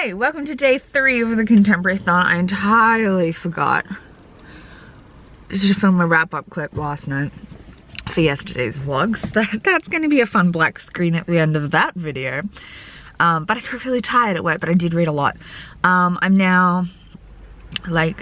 Hi, welcome to day 3 of the Contemporary-A-Thon. I entirely forgot to film a wrap-up clip last night for yesterday's vlogs. That's going to be a fun black screen at the end of that video. But I got really tired at work, but I did read a lot. I'm now like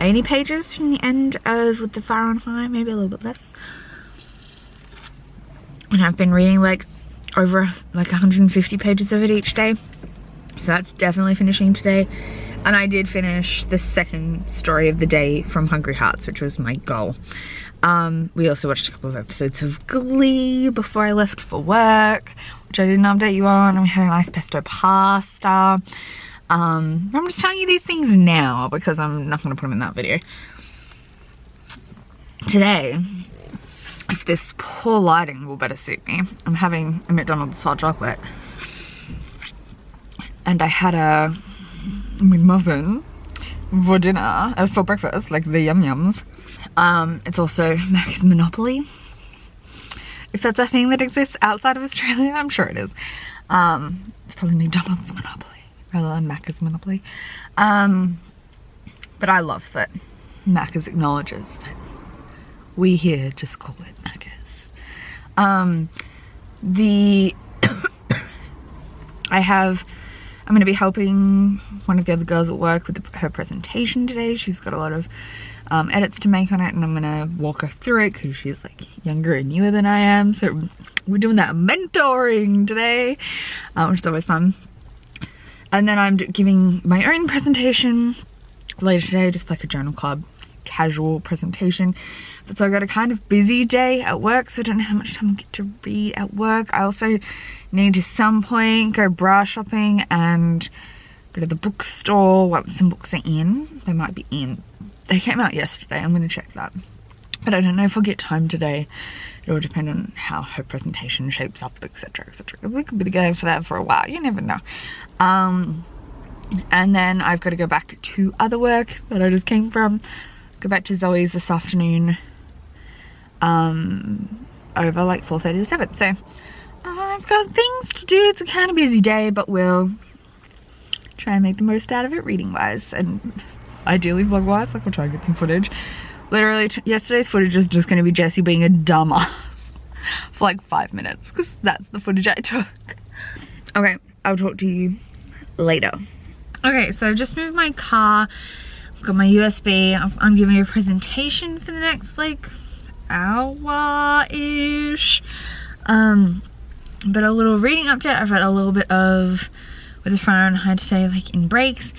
80 pages from the end of With the Fire on High, maybe a little bit less. And I've been reading like over like 150 pages of it each day. So that's definitely finishing today. And I did finish the second story of the day from Hungry Hearts, which was my goal. We also watched a couple of episodes of Glee before I left for work, which I didn't update you on. And we had a nice pesto pasta. I'm just telling you these things now because I'm not going to put them in that video. Today, if this poor lighting will better suit me, I'm having a McDonald's hot chocolate. And I had a McMuffin for dinner, for breakfast, like the Yum Yums. It's also Macca's Monopoly. If that's a thing that exists outside of Australia, I'm sure it is. It's probably McDonald's Monopoly rather than Macca's Monopoly. But I love that Macca's acknowledges that we here just call it Macca's. I'm going to be helping one of the other girls at work with her presentation today. She's got a lot of edits to make on it, and I'm going to walk her through it because she's like younger and newer than I am. So we're doing that mentoring today, which is always fun. And then I'm giving my own presentation later today, just like a journal club casual presentation. But so I got a kind of busy day at work, so I don't know how much time I get to read at work. I also need to some point go bra shopping and go to the bookstore once some books are in. They might be in. They came out yesterday. I'm going to check that. But I don't know if I'll get time today. It will depend on how her presentation shapes up, etc, etc. We could be together for that for a while. You never know. And then I've got to go back to other work that I just came from. Go back to Zoe's this afternoon. Over like 4:30 to 7. So I've got things to do. It's a kind of busy day, but we'll try and make the most out of it reading wise and ideally vlog wise. Like, we'll try and get some footage. Literally yesterday's footage is just going to be Jessie being a dumbass for like 5 minutes because that's the footage I took. Okay, I'll talk to you later. Okay, so I've just moved my car. I've got my USB. I'm giving a presentation for the next like hour-ish. But a little reading update. I've read a little bit of With the Fire on High today, like in breaks,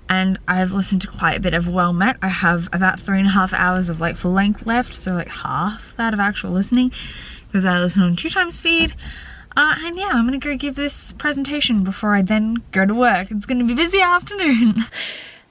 and I've listened to quite a bit of Well Met. I have about 3.5 hours of like full length left, so like half that of actual listening because I listen on 2x speed. And yeah, I'm gonna go give this presentation before I then go to work. It's gonna be a busy afternoon.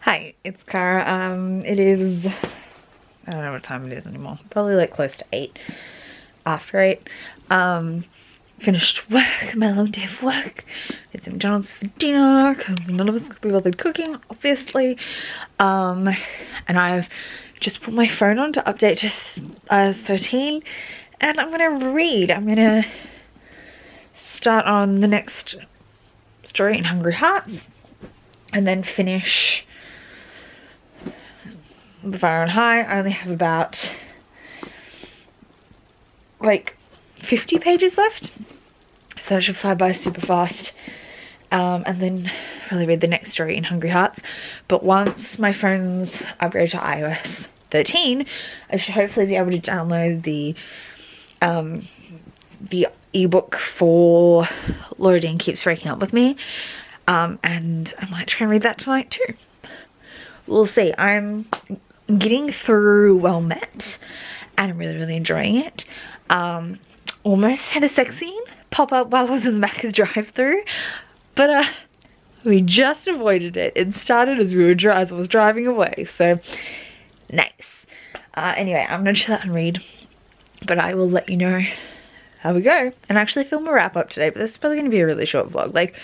Hi, it's Cara. It is, I don't know what time it is anymore. Probably like close to 8. After 8. Finished work, my long day of work. Did some McDonald's for dinner because none of us could be bothered cooking, obviously. And I've just put my phone on to update to iOS 13. And I'm gonna read. I'm gonna start on the next story in Hungry Hearts. And then finish The Fire on High. I only have about like 50 pages left, so that should fly by super fast. And then really read the next story in Hungry Hearts. But once my phones upgrade to iOS 13, I should hopefully be able to download the ebook for Loading Keeps Breaking Up With Me. And I might try and read that tonight too. We'll see. I'm getting through Well Met and I'm really enjoying it. Almost had a sex scene pop up while I was in the Macca's drive-through, but we just avoided it. It started as I was driving away, so nice. Anyway, I'm gonna chill out and read, but I will let you know how we go and actually film a wrap-up today. But this is probably gonna be a really short vlog, like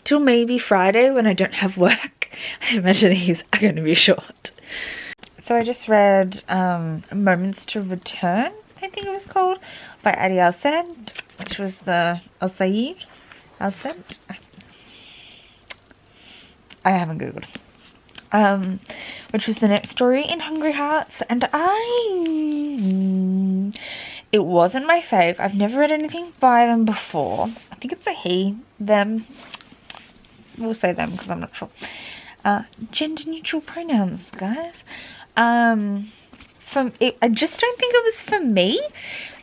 till maybe Friday when I don't have work. I imagine these are gonna be short. So I just read Moments to Return, I think it was called, by Adi Al-Said, which was the Al-Said. I haven't googled. Which was the next story in Hungry Hearts, and it wasn't my fave. I've never read anything by them before. I think it's a he, them. We'll say them because I'm not sure. Gender neutral pronouns, guys. I just don't think it was for me.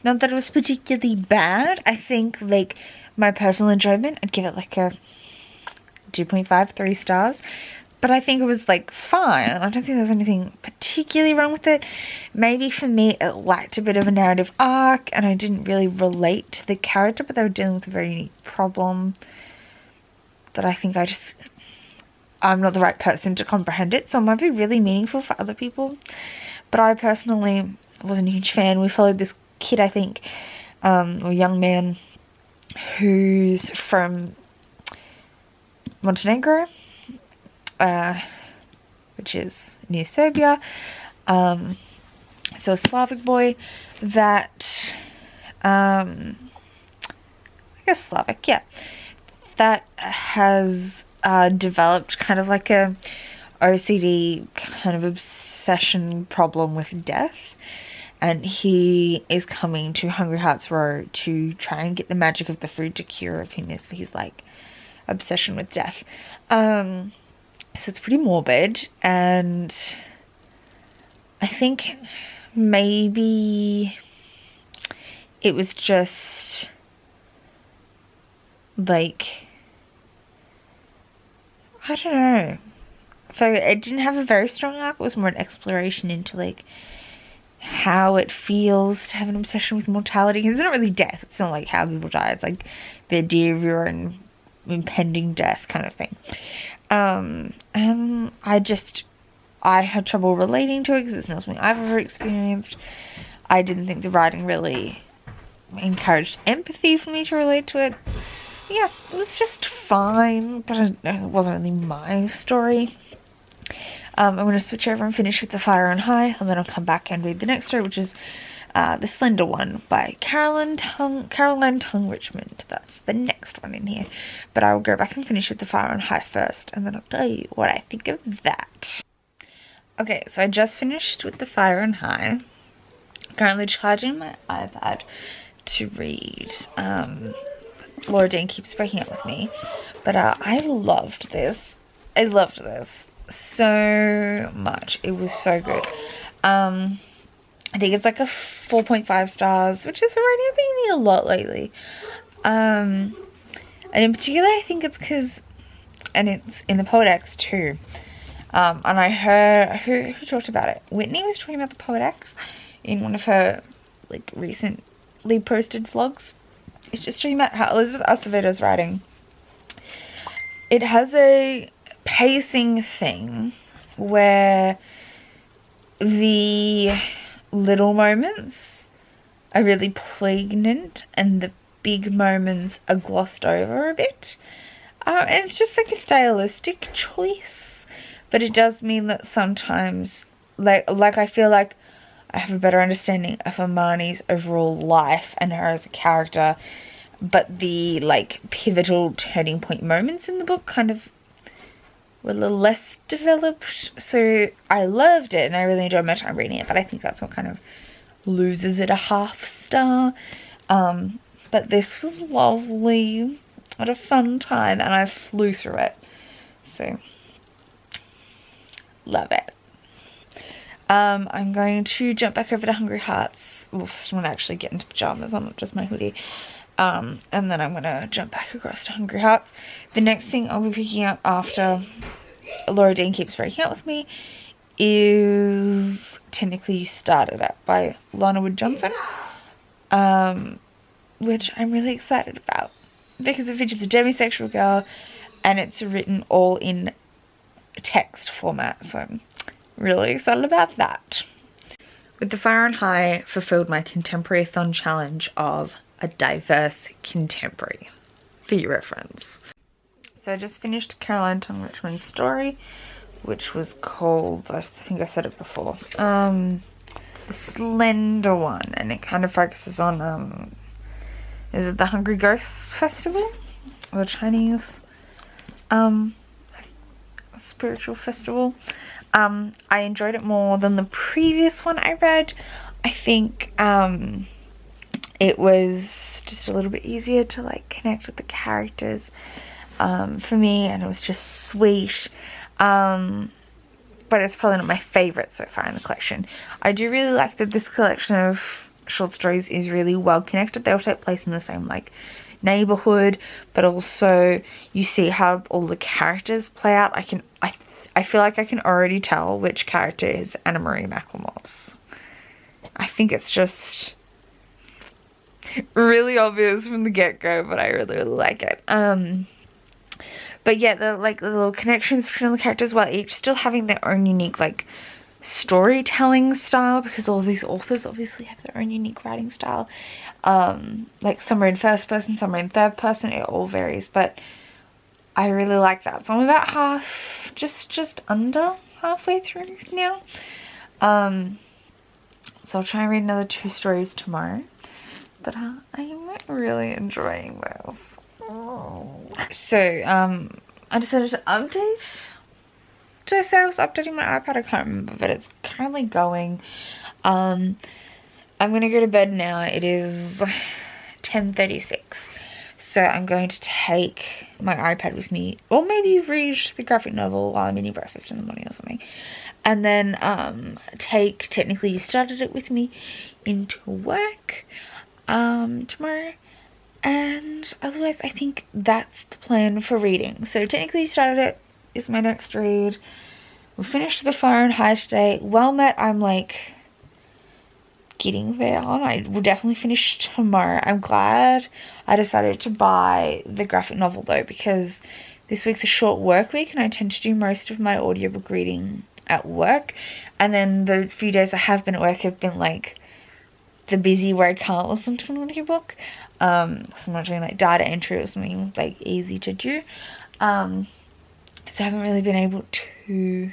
Not that it was particularly bad. I think, like, my personal enjoyment, I'd give it like a 2.5, 3 stars. But I think it was, like, fine. I don't think there's anything particularly wrong with it. Maybe for me it lacked a bit of a narrative arc and I didn't really relate to the character, but they were dealing with a very unique problem that I think I'm not the right person to comprehend it. So it might be really meaningful for other people. But I personally wasn't a huge fan. We followed this kid, I think, or young man who's from Montenegro, which is near Serbia. So a Slavic boy that, I guess Slavic, yeah, that has developed kind of like a OCD kind of obsession problem with death. And he is coming to Hungry Hearts Row to try and get the magic of the food to cure of him if he's like obsession with death. So it's pretty morbid, and I think maybe it was just like, I don't know. So it didn't have a very strong arc. It was more an exploration into like how it feels to have an obsession with mortality. Because it's not really death. It's not like how people die. It's like the idea of your own impending death kind of thing. And I had trouble relating to it because it's not something I've ever experienced. I didn't think the writing really encouraged empathy for me to relate to it. Yeah, it was just fine, but it wasn't really my story. I'm going to switch over and finish with The Fire on High, and then I'll come back and read the next story, which is The Slender One by Caroline Tongue Richmond. That's the next one in here. But I will go back and finish with The Fire on High first, and then I'll tell you what I think of that. Okay, so I just finished with The Fire on High. Currently charging my iPad to read Laura Dean Keeps Breaking Up With Me. But I loved this. I loved this so much. It was so good. I think it's like a 4.5 stars, which is already being a lot lately. And in particular, I think it's because, and it's in the Poet-X too. And I heard, who talked about it? Whitney was talking about the Poet-X in one of her like recently posted vlogs. It's just talking about how Elizabeth Acevedo's writing. It has a pacing thing where the little moments are really poignant and the big moments are glossed over a bit. It's just like a stylistic choice, but it does mean that sometimes like I feel like I have a better understanding of Hermione's overall life and her as a character, but the like pivotal turning point moments in the book kind of were a little less developed. So I loved it and I really enjoyed my time reading it, but I think that's what kind of loses it a half star. But this was lovely. I had a fun time and I flew through it. So love it. I'm going to jump back over to Hungry Hearts. Well, first I'm going to actually get into pajamas on, not just my hoodie. And then I'm going to jump back across to Hungry Hearts. The next thing I'll be picking up after Laura Dean Keeps Breaking Up With Me is Technically You Started It by Lana Wood Johnson. Which I'm really excited about because it features a demisexual girl and it's written all in text format. So I'm really excited about that. With The Fire on High fulfilled my Contemporary-A-Thon challenge of a diverse contemporary for your reference. So I just finished Caroline Tongue Richmond's story, which was called, I think I said it before, The Slender One, and it kind of focuses on is it the Hungry Ghosts Festival or the Chinese spiritual festival. I enjoyed it more than the previous one I read. I think it was just a little bit easier to like connect with the characters for me, and it was just sweet. But it's probably not my favourite so far in the collection. I do really like that this collection of short stories is really well connected. They all take place in the same like neighborhood, but also you see how all the characters play out. I feel like I can already tell which character is Anna Marie McLemore's. I think it's just really obvious from the get-go, but I really, really like it. But yeah, the little connections between the characters, while each still having their own unique like storytelling style, because all of these authors obviously have their own unique writing style. Like some are in first person, some are in third person, it all varies, but I really like that. So I'm about just under halfway through now. So I'll try and read another 2 stories tomorrow, but I'm really enjoying this. So I decided to update. Did I say I was updating my iPad? I can't remember, but it's currently going. I'm gonna go to bed now. It is 10:36, so I'm going to take my iPad with me, or maybe read the graphic novel while I'm eating breakfast in the morning or something, and then take Technically You Started It with me into work tomorrow. And otherwise, I think that's the plan for reading. So Technically You Started It is my next read. We finished The Fire and High today. Well Met, I'm like getting there on. I will definitely finish tomorrow. I'm glad I decided to buy the graphic novel though, because this week's a short work week and I tend to do most of my audiobook reading at work. And then the few days I have been at work have been like the busy where I can't listen to an audiobook. So I'm not doing like data entry or something like easy to do. So I haven't really been able to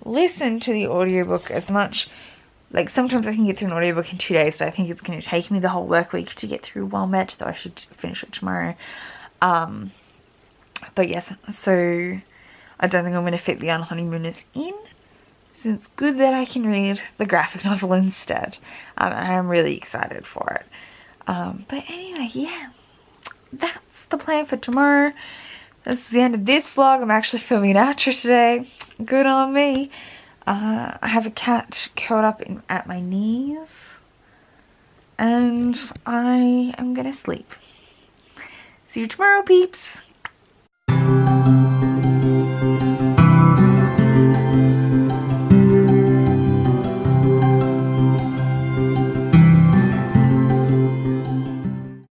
listen to the audiobook as much. Like sometimes I can get through an audiobook in 2 days, but I think it's going to take me the whole work week to get through Well Met, though I should finish it tomorrow. But yes, so I don't think I'm going to fit the Unhoneymooners in. So it's good that I can read the graphic novel instead. And I am really excited for it. But anyway, yeah, that's the plan for tomorrow. This is the end of this vlog. I'm actually filming an outro today. Good on me. I have a cat curled up at my knees. And I am gonna sleep. See you tomorrow, peeps.